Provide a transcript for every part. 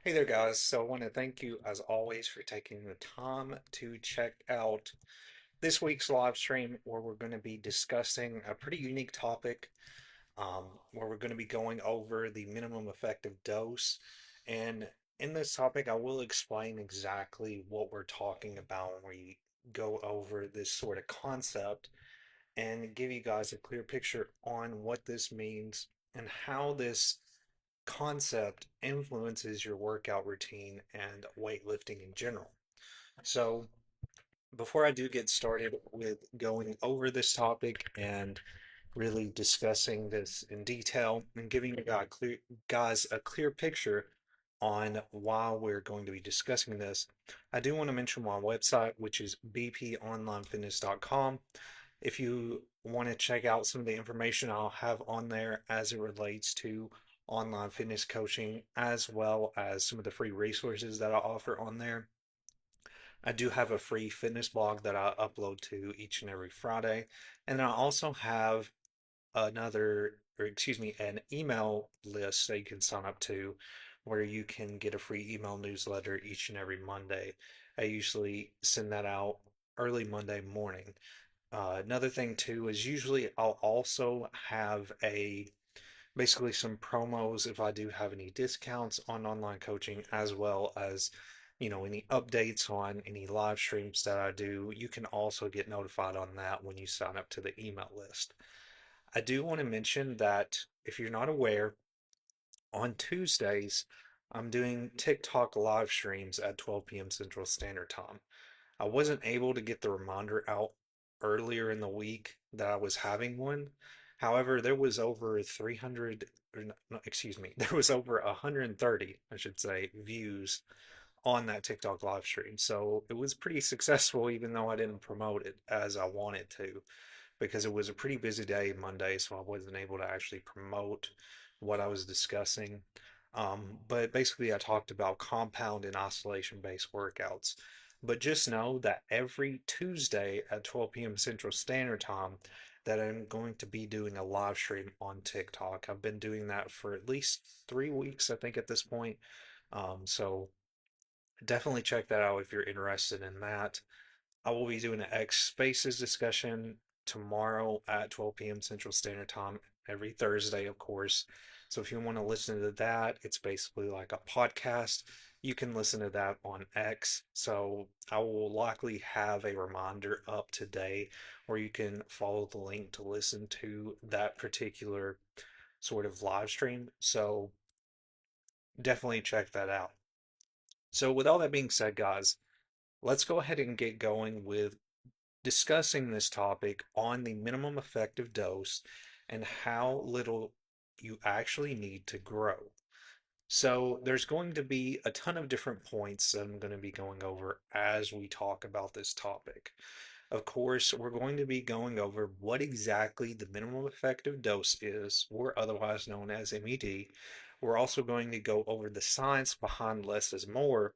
Hey there, guys. So I want to thank you, as always, for taking the time to check out this week's live stream where we're going to be discussing a pretty unique topic, where we're going to be going over the minimum effective dose. And in this topic, I will explain exactly what we're talking about when we go over this sort of concept and give you guys a clear picture on what this means and how this concept influences your workout routine and weightlifting in general. So, before I do get started with going over this topic and really discussing this in detail and giving you guys a clear picture on why we're going to be discussing this, I do want to mention my website, which is bponlinefitness.com. If you want to check out some of the information I'll have on there as it relates to online fitness coaching, as well as some of the free resources that I offer on there. I do have a free fitness blog that I upload to each and every Friday. And I also have an email list that you can sign up to where you can get a free email newsletter each and every Monday. I usually send that out early Monday morning. Another thing too is usually I'll also have a basically some promos if I do have any discounts on online coaching, as well as any updates on any live streams that I do. You can also get notified on that when you sign up to the email list. I do want to mention that if you're not aware, on Tuesdays I'm doing TikTok live streams at 12 p.m. Central Standard Time. I wasn't able to get the reminder out earlier in the week that I was having one. However, there was over 300, or no, excuse me, there was over 130, I should say, views on that TikTok live stream. So it was pretty successful, even though I didn't promote it as I wanted to, because it was a pretty busy day Monday, so I wasn't able to actually promote what I was discussing. But basically, I talked about compound and oscillation based workouts. But just know that every Tuesday at 12 p.m. Central Standard Time, that I'm going to be doing a live stream on TikTok. I've been doing that for at least 3 weeks, I think, at this point. So definitely check that out if you're interested in that. I will be doing an X Spaces discussion tomorrow at 12 p.m. Central Standard Time, every Thursday, of course. So if you want to listen to that, it's basically like a podcast. You can listen to that on X. So I will likely have a reminder up today where you can follow the link to listen to that particular sort of live stream. So definitely check that out. So, with all that being said, guys, let's go ahead and get going with discussing this topic on the minimum effective dose and how little you actually need to grow. So, there's going to be a ton of different points that I'm going to be going over as we talk about this topic. Of course, we're going to be going over what exactly the minimum effective dose is, or otherwise known as MED. We're also going to go over the science behind less is more,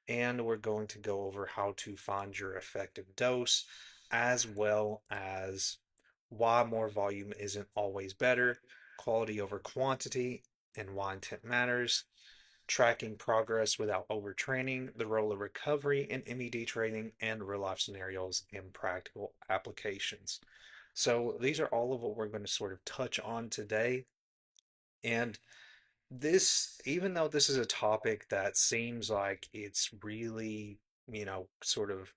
and we're going to go over how to find your effective dose, as well as why more volume isn't always better, quality over quantity, and why intent matters, tracking progress without overtraining, the role of recovery in MED training, and real life scenarios and practical applications. So, these are all of what we're going to sort of touch on today. And this, even though this is a topic that seems like it's really, sort of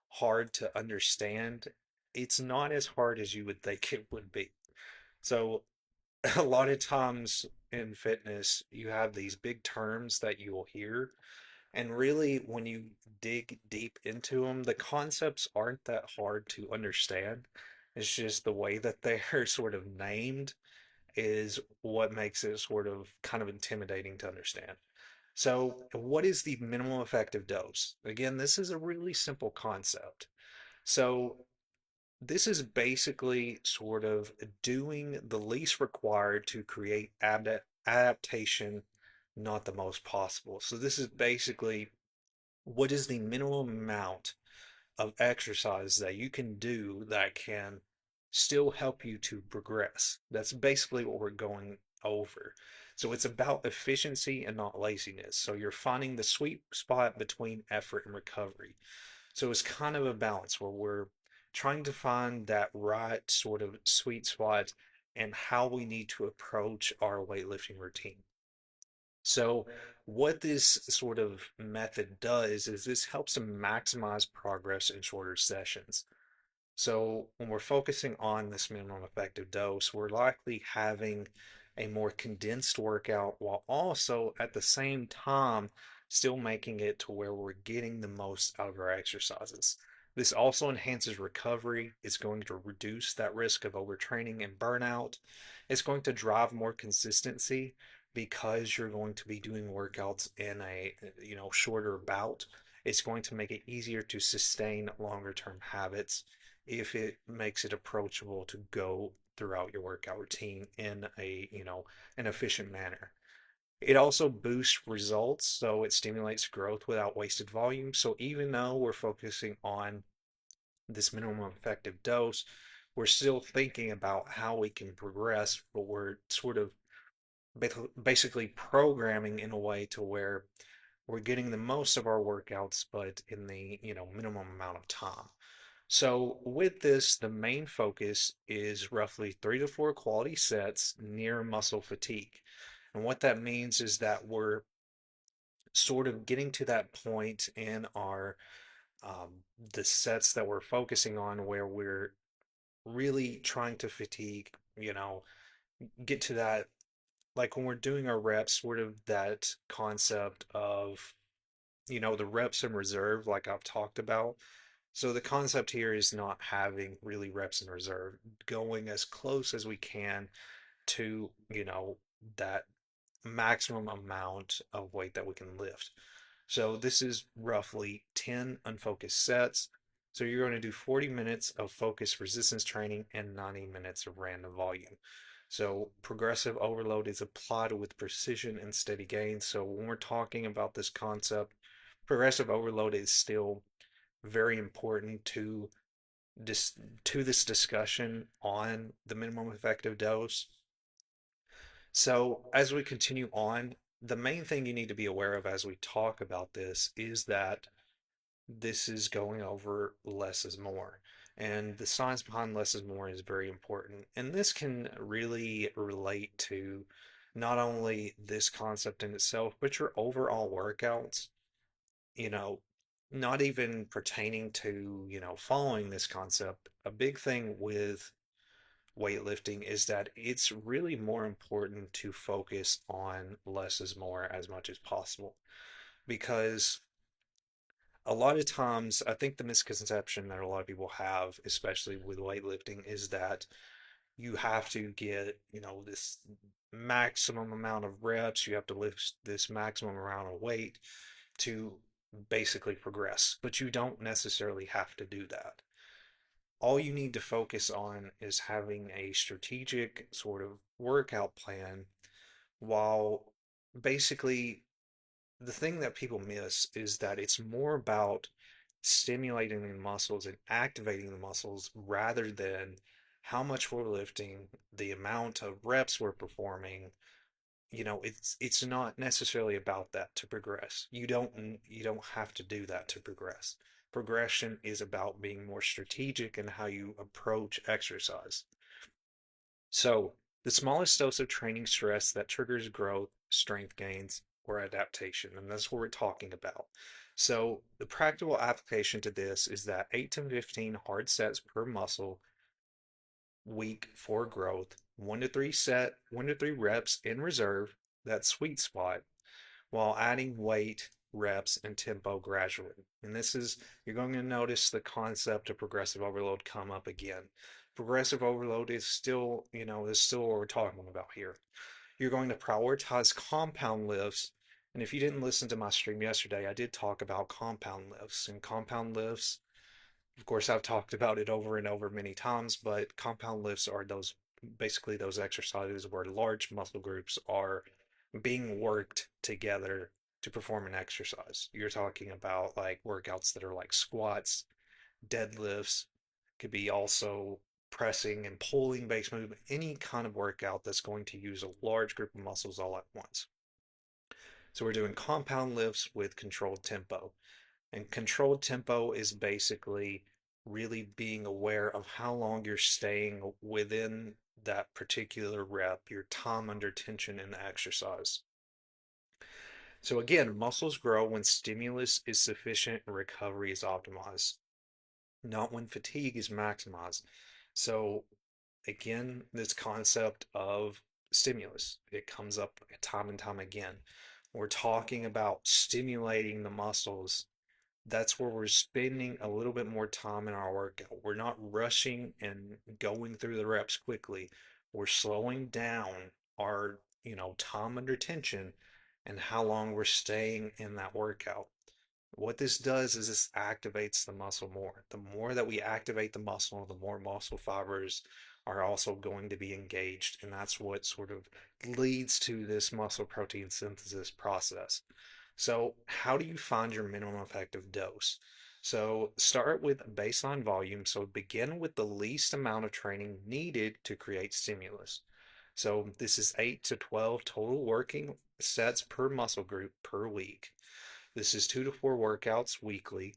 hard to understand, it's not as hard as you would think it would be. So, a lot of times in fitness, you have these big terms that you will hear, and really, when you dig deep into them, the concepts aren't that hard to understand. It's just the way that they're sort of named is what makes it sort of kind of intimidating to understand. So, what is the minimum effective dose? Again, this is a really simple concept. So, this is basically sort of doing the least required to create adaptation, not the most possible. So, this is basically what is the minimum amount of exercise that you can do that can still help you to progress. That's basically what we're going over. So it's about efficiency and not laziness. So you're finding the sweet spot between effort and recovery. So it's kind of a balance where we're trying to find that right sort of sweet spot and how we need to approach our weightlifting routine. So, what this sort of method does is this helps to maximize progress in shorter sessions. So when we're focusing on this minimum effective dose, we're likely having a more condensed workout while also at the same time still making it to where we're getting the most out of our exercises. This also enhances recovery. It's going to reduce that risk of overtraining and burnout. It's going to drive more consistency because you're going to be doing workouts in a shorter bout. It's going to make it easier to sustain longer term habits if it makes it approachable to go throughout your workout routine in a an efficient manner. It also boosts results, so it stimulates growth without wasted volume. So even though we're focusing on this minimum effective dose, we're still thinking about how we can progress, but we're sort of basically programming in a way to where we're getting the most of our workouts, but in the minimum amount of time. So with this, the main focus is roughly 3 to 4 quality sets near muscle fatigue. And what that means is that we're sort of getting to that point in our the sets that we're focusing on where we're really trying to fatigue, get to that, like when we're doing our reps, sort of that concept of, the reps in reserve, like I've talked about. So the concept here is not having really reps in reserve, going as close as we can to, that maximum amount of weight that we can lift. So this is roughly 10 unfocused sets. So you're going to do 40 minutes of focused resistance training and 90 minutes of random volume. So progressive overload is applied with precision and steady gain. So when we're talking about this concept, progressive overload is still very important this to this discussion on the minimum effective dose. So as we continue on, the main thing you need to be aware of as we talk about this is that this is going over less is more. And the science behind less is more is very important. And this can really relate to not only this concept in itself, but your overall workouts, you know, not even pertaining to, following this concept. A big thing with weightlifting is that it's really more important to focus on less is more as much as possible because a lot of times I think the misconception that a lot of people have, especially with weightlifting, is that you have to get, this maximum amount of reps, you have to lift this maximum amount of weight to basically progress, but you don't necessarily have to do that. All you need to focus on is having a strategic sort of workout plan while basically the thing that people miss is that it's more about stimulating the muscles and activating the muscles rather than how much we're lifting, the amount of reps we're performing. It's not necessarily about that to progress. You don't have to do that to progress. Progression is about being more strategic in how you approach exercise. So, the smallest dose of training stress that triggers growth, strength gains, or adaptation, and that's what we're talking about. So, the practical application to this is that 8 to 15 hard sets per muscle week for growth, 1 to 3 reps in reserve, that sweet spot, while adding weight, reps, and tempo gradually. And this is, you're going to notice the concept of progressive overload come up again. Progressive overload is still, is still what we're talking about here. You're going to prioritize compound lifts. And if you didn't listen to my stream yesterday, I did talk about compound lifts. And compound lifts, of course, I've talked about it over and over many times, but compound lifts are those basically those exercises where large muscle groups are being worked together to perform an exercise. You're talking about like workouts that are like squats, deadlifts, could be also pressing and pulling based movement, any kind of workout that's going to use a large group of muscles all at once. So we're doing compound lifts with controlled tempo. And controlled tempo is basically really being aware of how long you're staying within that particular rep, your time under tension in the exercise. So again, muscles grow when stimulus is sufficient and recovery is optimized, not when fatigue is maximized. So again, this concept of stimulus, it comes up time and time again. We're talking about stimulating the muscles. That's where we're spending a little bit more time in our workout. We're not rushing and going through the reps quickly. We're slowing down our, time under tension and how long we're staying in that workout. What this does is this activates the muscle more. The more that we activate the muscle, the more muscle fibers are also going to be engaged. And that's what sort of leads to this muscle protein synthesis process. So, how do you find your minimum effective dose? So, start with baseline volume. So, begin with the least amount of training needed to create stimulus. So, this is 8 to 12 total working sets per muscle group per week. This is 2 to 4 workouts weekly.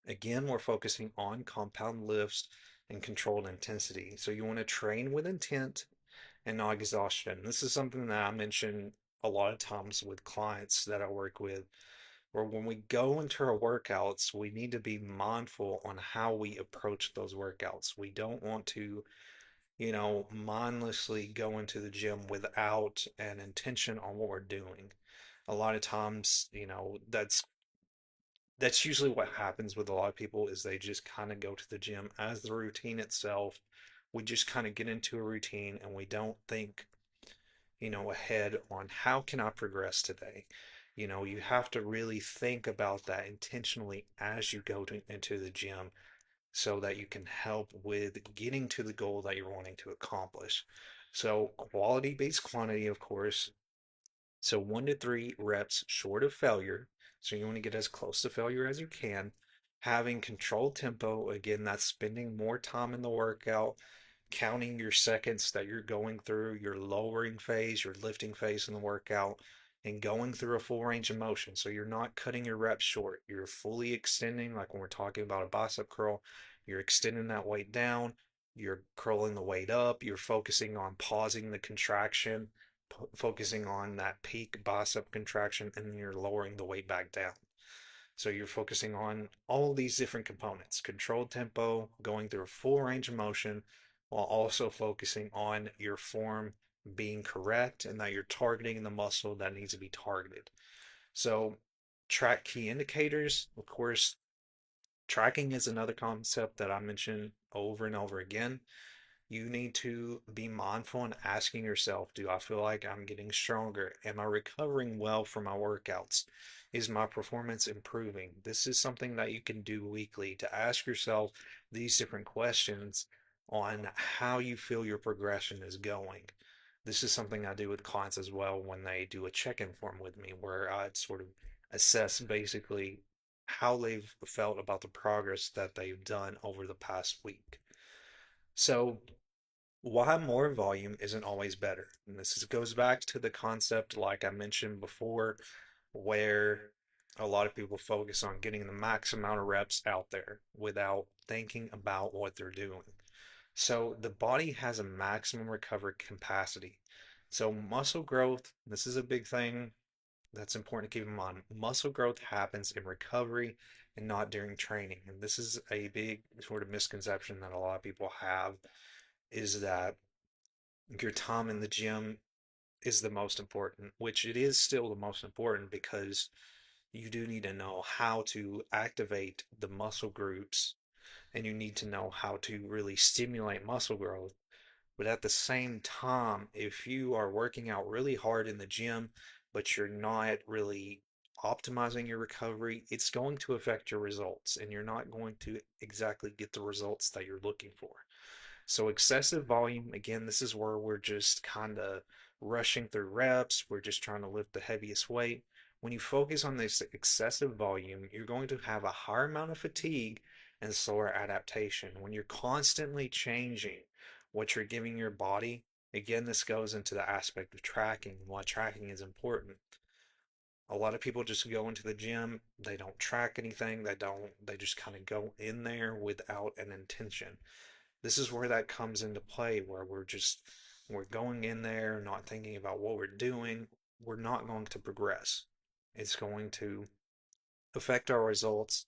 Again, we're focusing on compound lifts and controlled intensity. So, you want to train with intent and not exhaustion. This is something that I mention a lot of times with clients that I work with, where when we go into our workouts, we need to be mindful on how we approach those workouts. We don't want to, mindlessly go into the gym without an intention on what we're doing. A lot of times, that's usually what happens with a lot of people is they just kind of go to the gym as the routine itself. We just kind of get into a routine and we don't think ahead on how can I progress today. You have to really think about that intentionally as you go into the gym so that you can help with getting to the goal that you're wanting to accomplish. So, quality beats quantity, of course. So, 1 to 3 reps short of failure. So, you want to get as close to failure as you can. Having controlled tempo, again, that's spending more time in the workout, counting your seconds that you're going through your lowering phase, your lifting phase in the workout, and going through a full range of motion. So you're not cutting your reps short. You're fully extending, like when we're talking about a bicep curl, you're extending that weight down, you're curling the weight up, you're focusing on pausing the contraction, focusing on that peak bicep contraction, and then you're lowering the weight back down. So you're focusing on all these different components, controlled tempo, going through a full range of motion, while also focusing on your form being correct and that you're targeting the muscle that needs to be targeted. So track key indicators. Of course, tracking is another concept that I mention over and over again. You need to be mindful and asking yourself, do I feel like I'm getting stronger? Am I recovering well from my workouts? Is my performance improving? This is something that you can do weekly to ask yourself these different questions on how you feel your progression is going. This is something I do with clients as well when they do a check-in form with me, where I sort of assess basically how they've felt about the progress that they've done over the past week. So, why more volume isn't always better. And goes back to the concept, like I mentioned before, where a lot of people focus on getting the max amount of reps out there without thinking about what they're doing. So the body has a maximum recovery capacity. So muscle growth, this is a big thing that's important to keep in mind. Muscle growth happens in recovery and not during training. And this is a big sort of misconception that a lot of people have is that your time in the gym is the most important, which it is still the most important because you do need to know how to activate the muscle groups and you need to know how to really stimulate muscle growth. But at the same time, if you are working out really hard in the gym, but you're not really optimizing your recovery, it's going to affect your results and you're not going to exactly get the results that you're looking for. So excessive volume, again, this is where we're just kind of rushing through reps. We're just trying to lift the heaviest weight. When you focus on this excessive volume, you're going to have a higher amount of fatigue, and slower adaptation. When you're constantly changing what you're giving your body, again, this goes into the aspect of tracking, why tracking is important. A lot of people just go into the gym, they don't track anything, they just kind of go in there without an intention. This is where that comes into play, where we're going in there not thinking about what we're doing. We're not going to progress. It's going to affect our results,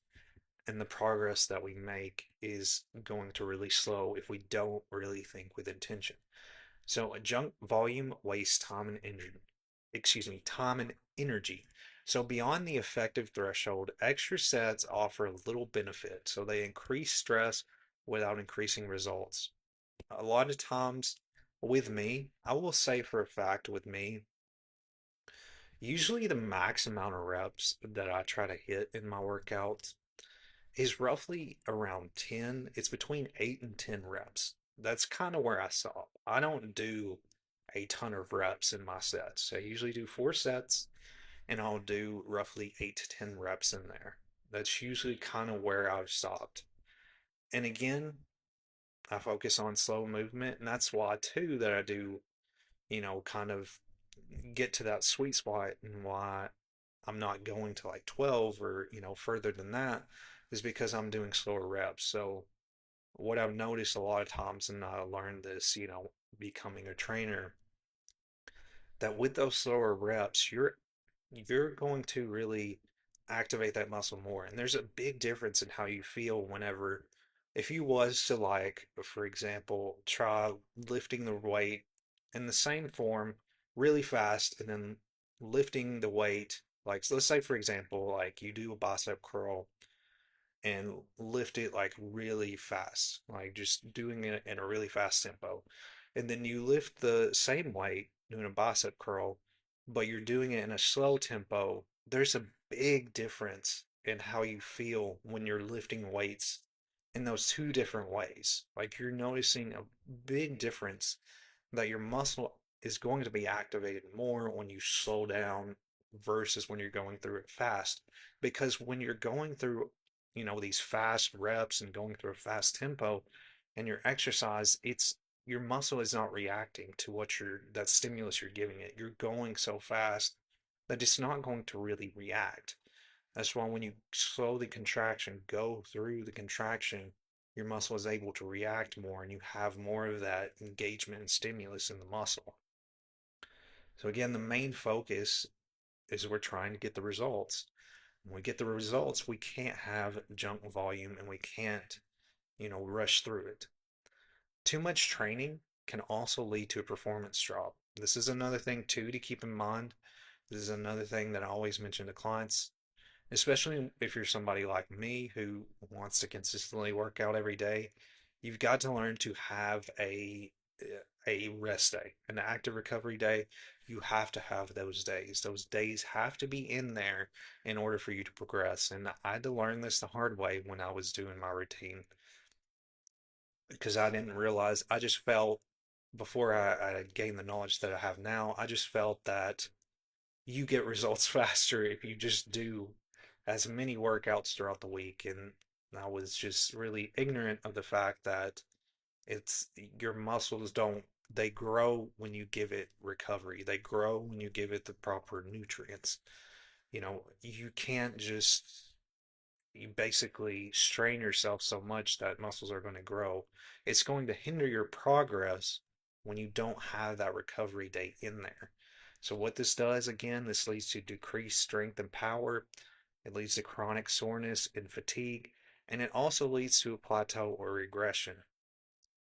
and the progress that we make is going to really slow if we don't really think with intention. So a junk volume wastes time and energy. Excuse me, time and energy. So beyond the effective threshold, extra sets offer little benefit. So they increase stress without increasing results. A lot of times with me, I will say for a fact with me, usually the max amount of reps that I try to hit in my workouts is roughly around 10. It's between 8 and 10 reps. That's kind of where I stop. I don't do a ton of reps in my sets. I usually do 4 sets and I'll do roughly 8 to 10 reps in there. That's usually kind of where I've stopped. And again, I focus on slow movement, and that's why too that I do, kind of get to that sweet spot, and why I'm not going to like 12 or, further than that is because I'm doing slower reps. So what I've noticed a lot of times, and I learned this, becoming a trainer, that with those slower reps, you're going to really activate that muscle more. And there's a big difference in how you feel whenever, if you was to like, for example, try lifting the weight in the same form really fast and then lifting the weight, like, so let's say, for example, like you do a bicep curl and lift it like really fast, like just doing it in a really fast tempo. And then you lift the same weight doing a bicep curl, but you're doing it in a slow tempo. There's a big difference in how you feel when you're lifting weights in those two different ways. Like you're noticing a big difference that your muscle is going to be activated more when you slow down versus when you're going through it fast. Because when you're going through, these fast reps and going through a fast tempo and your exercise, it's your muscle is not reacting to that stimulus you're giving it. You're going so fast that it's not going to really react. That's why when you slow the contraction, go through the contraction, your muscle is able to react more and you have more of that engagement and stimulus in the muscle. So again, the main focus is we're trying to get the results. When we get the results, we can't have junk volume and we can't, rush through it. Too much training can also lead to a performance drop. This is another thing too to keep in mind. This is another thing that I always mention to clients, especially if you're somebody like me who wants to consistently work out every day. You've got to learn to have a rest day, an active recovery day. You have to have those days. Those days have to be in there in order for you to progress. And I had to learn this the hard way when I was doing my routine because I didn't realize, I just felt, before I gained the knowledge that I have now, I just felt that you get results faster if you just do as many workouts throughout the week. And I was just really ignorant of the fact that it's your muscles don't, they grow when you give it recovery. They grow when you give it the proper nutrients. You can't just, you basically strain yourself so much that muscles are going to grow. It's going to hinder your progress when you don't have that recovery date in there. So what this does, again, this leads to decreased strength and power. It leads to chronic soreness and fatigue, and it also leads to a plateau or regression.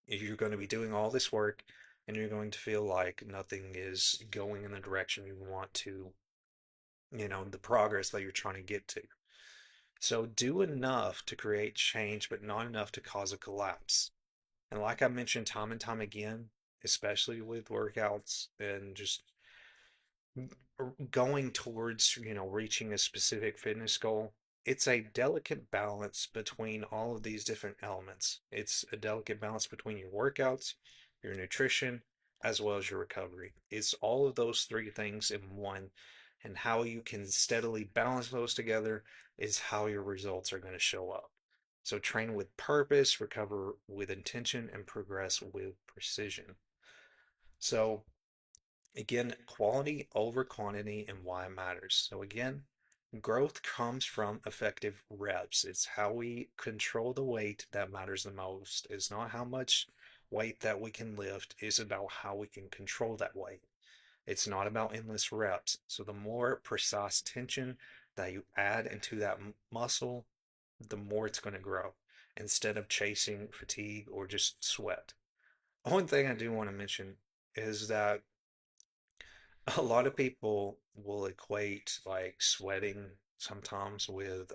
You're going to be doing all this work and you're going to feel like nothing is going in the direction you want to, the progress that you're trying to get to. So do enough to create change, but not enough to cause a collapse. And like I mentioned time and time again, especially with workouts and just going towards, reaching a specific fitness goal, it's a delicate balance between all of these different elements. It's a delicate balance between your workouts, your nutrition, as well as your recovery. It's all of those three things in one. And how you can steadily balance those together is how your results are going to show up. So train with purpose, recover with intention, and progress with precision. So again, quality over quantity and why it matters. So again, growth comes from effective reps. It's how we control the weight that matters the most. It's not how much weight that we can lift, it's about how we can control that weight. It's not about endless reps. So the more precise tension that you add into that muscle, the more it's going to grow instead of chasing fatigue or just sweat. One thing I do want to mention is that a lot of people will equate like sweating sometimes with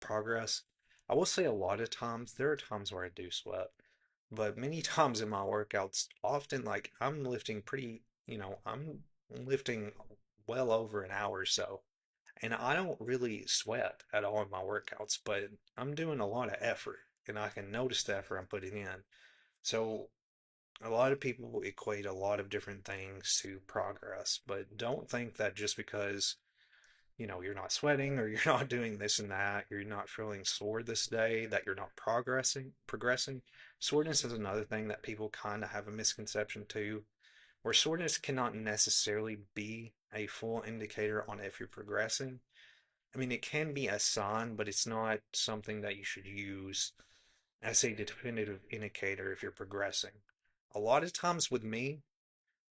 progress. I will say a lot of times, there are times where I do sweat, but many times in my workouts, often like I'm lifting pretty, I'm lifting well over an hour or so, and I don't really sweat at all in my workouts, but I'm doing a lot of effort, and I can notice the effort I'm putting in. So a lot of people equate a lot of different things to progress, but don't think that just because, you're not sweating or you're not doing this and that, you're not feeling sore this day, that you're not progressing. Soreness is another thing that people kind of have a misconception too, where soreness cannot necessarily be a full indicator on if you're progressing. I mean, it can be a sign, but it's not something that you should use as a definitive indicator if you're progressing. A lot of times with me,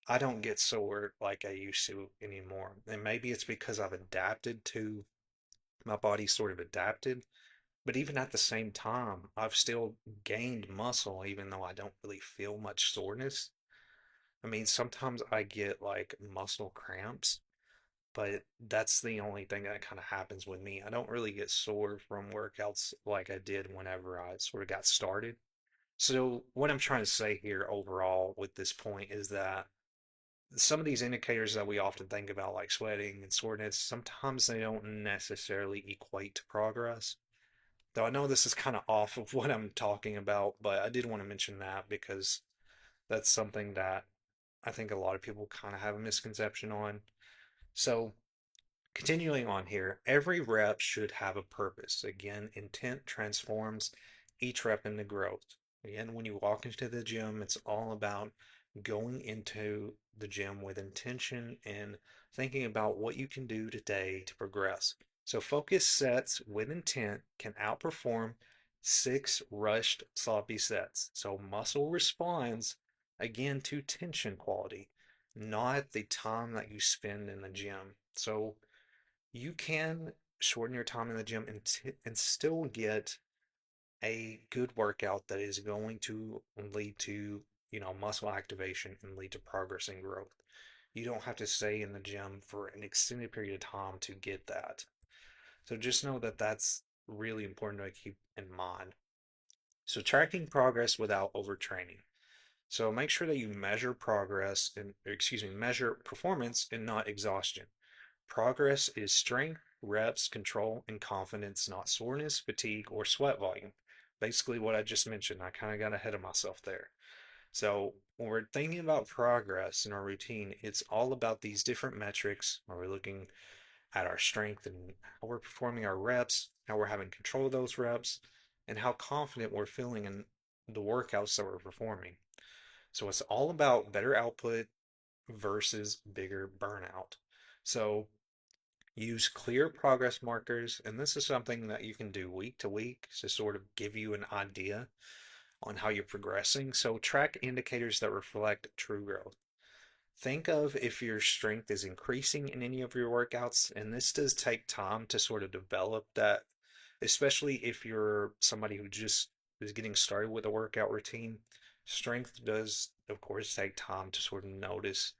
I don't get sore like I used to anymore. And maybe it's because I've adapted to my body sort of adapted. But even at the same time, I've still gained muscle even though I don't really feel much soreness. I mean, sometimes I get like muscle cramps, but that's the only thing that kind of happens with me. I don't really get sore from workouts like I did whenever I sort of got started. So, what I'm trying to say here overall with this point is that some of these indicators that we often think about, like sweating and soreness, sometimes they don't necessarily equate to progress. Though I know this is kind of off of what I'm talking about, but I did want to mention that because that's something that I think a lot of people kind of have a misconception on. So, continuing on here, every rep should have a purpose. Again, intent transforms each rep into growth. Again, when you walk into the gym, it's all about going into the gym with intention and thinking about what you can do today to progress. So, focus sets with intent can outperform six rushed, sloppy sets. So, muscle responds again to tension quality, not the time that you spend in the gym. So, you can shorten your time in the gym and still get a good workout that is going to lead to, muscle activation and lead to progress and growth. You don't have to stay in the gym for an extended period of time to get that. So just know that that's really important to keep in mind. So tracking progress without overtraining. So make sure that you measure progress and, excuse me, measure performance and not exhaustion. Progress is strength, reps, control, and confidence, not soreness, fatigue, or sweat volume. Basically, what I just mentioned, I kind of got ahead of myself there. So, when we're thinking about progress in our routine, it's all about these different metrics where we're looking at our strength and how we're performing our reps, how we're having control of those reps, and how confident we're feeling in the workouts that we're performing. So, it's all about better output versus bigger burnout. So, use clear progress markers, and this is something that you can do week to week to sort of give you an idea on how you're progressing. So, track indicators that reflect true growth. Think of if your strength is increasing in any of your workouts, and this does take time to sort of develop that, especially if you're somebody who just is getting started with a workout routine. Strength does, of course, take time to sort of notice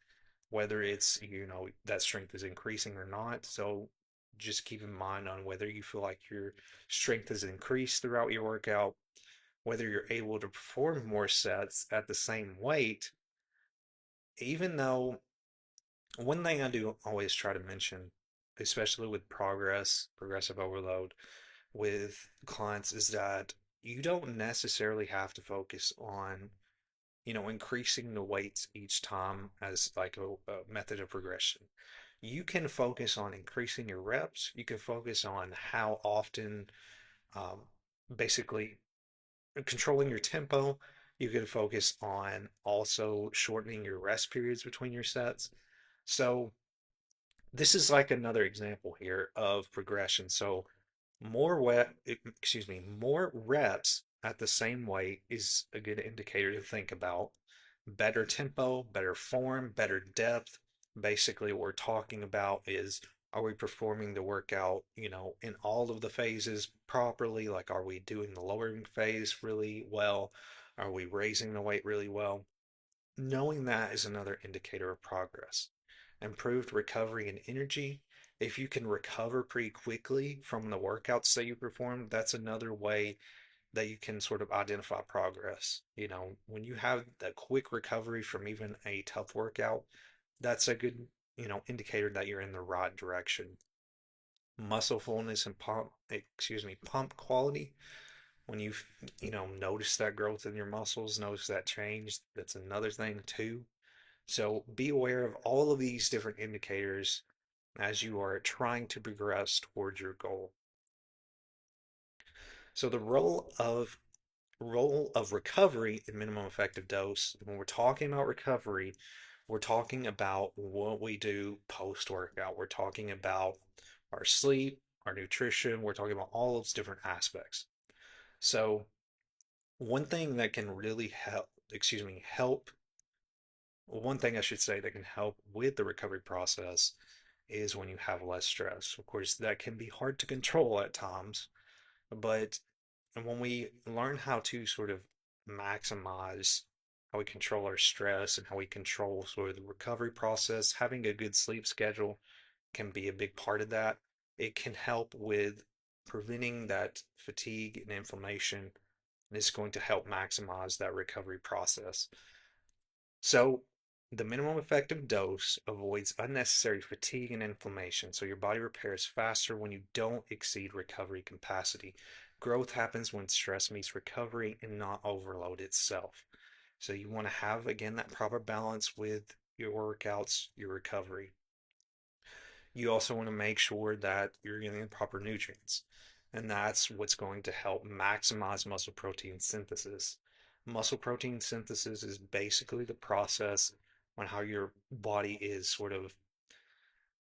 whether it's, that strength is increasing or not. So just keep in mind on whether you feel like your strength has increased throughout your workout, whether you're able to perform more sets at the same weight, even though one thing I do always try to mention, especially with progressive overload with clients, is that you don't necessarily have to focus on, increasing the weights each time as like a method of progression. You can focus on increasing your reps. You can focus on how often um, basically controlling your tempo. You can focus on also shortening your rest periods between your sets. So this is like another example here of progression. So more reps at the same weight is a good indicator to think about. Better tempo, better form, better depth. Basically, what we're talking about is, are we performing the workout, in all of the phases properly? Like, are we doing the lowering phase really well? Are we raising the weight really well? Knowing that is another indicator of progress. Improved recovery and energy. If you can recover pretty quickly from the workouts that you performed, that's another way that you can sort of identify progress. When you have that quick recovery from even a tough workout, that's a good, indicator that you're in the right direction. Muscle fullness and pump quality. When notice that growth in your muscles, notice that change, that's another thing too. So be aware of all of these different indicators as you are trying to progress towards your goal. So the role of recovery in minimum effective dose, when we're talking about recovery, we're talking about what we do post workout. We're talking about our sleep, our nutrition, we're talking about all those different aspects. So one thing that can really help, one thing I should say that can help with the recovery process is when you have less stress. Of course, that can be hard to control at times, but when we learn how to sort of maximize how we control our stress and how we control sort of the recovery process, having a good sleep schedule can be a big part of that. It can help with preventing that fatigue and inflammation, and it's going to help maximize that recovery process. So, the minimum effective dose avoids unnecessary fatigue and inflammation, so your body repairs faster when you don't exceed recovery capacity. Growth happens when stress meets recovery and not overload itself. So, you want to have, again, that proper balance with your workouts, your recovery. You also want to make sure that you're getting the proper nutrients. And that's what's going to help maximize muscle protein synthesis. Muscle protein synthesis is basically the process on how your body is sort of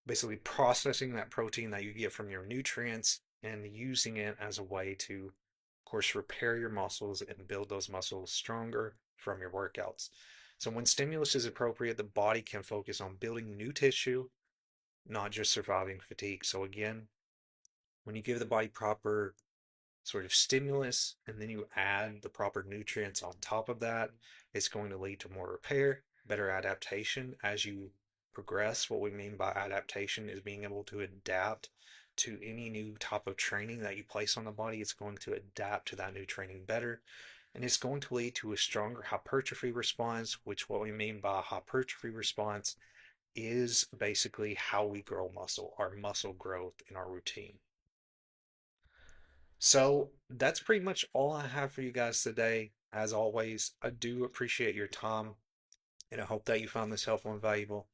basically processing that protein that you get from your nutrients and using it as a way to, of course, repair your muscles and build those muscles stronger from your workouts. So when stimulus is appropriate, the body can focus on building new tissue, not just surviving fatigue. So again, when you give the body proper sort of stimulus and then you add the proper nutrients on top of that, it's going to lead to more repair, better adaptation as you progress. What we mean by adaptation is being able to adapt to any new type of training that you place on the body. It's going to adapt to that new training better. And it's going to lead to a stronger hypertrophy response, which what we mean by hypertrophy response is basically how we grow muscle, our muscle growth in our routine. So that's pretty much all I have for you guys today. As always, I do appreciate your time and I hope that you found this helpful and valuable.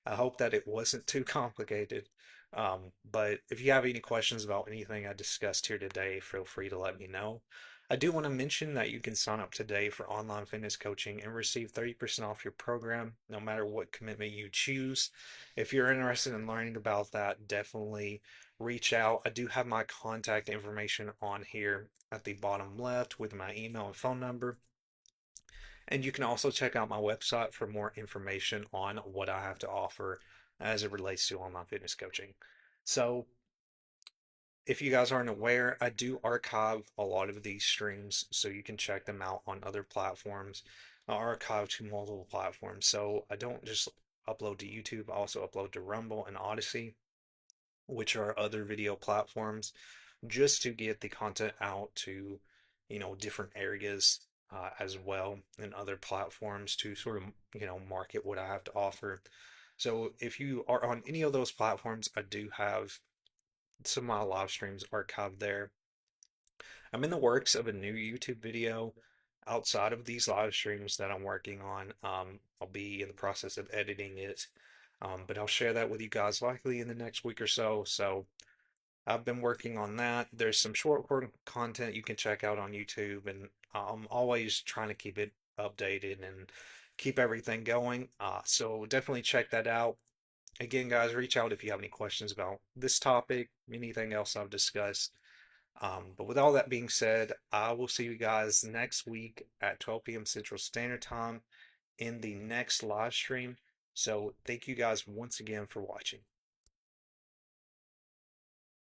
I hope that it wasn't too complicated. But if you have any questions about anything I discussed here today, feel free to let me know. I do want to mention that you can sign up today for online fitness coaching and receive 30% off your program, no matter what commitment you choose. If you're interested in learning about that, definitely reach out. I do have my contact information on here at the bottom left with my email and phone number. And you can also check out my website for more information on what I have to offer as it relates to online fitness coaching. So, if you guys aren't aware, I do archive a lot of these streams so you can check them out on other platforms. I archive to multiple platforms. So, I don't just upload to YouTube, I also upload to Rumble and Odyssey, which are other video platforms, just to get the content out to, different areas as well and other platforms to sort of, market what I have to offer. So if you are on any of those platforms, I do have some of my live streams archived there. I'm in the works of a new YouTube video outside of these live streams that I'm working on. I'll be in the process of editing it, but I'll share that with you guys likely in the next week or so. So I've been working on that. There's some short content you can check out on YouTube, and I'm always trying to keep it updated and keep everything going. So definitely check that out. Again, guys, reach out if you have any questions about this topic, anything else I've discussed. But with all that being said, I will see you guys next week at 12 p.m. Central Standard Time in the next live stream. So thank you guys once again for watching.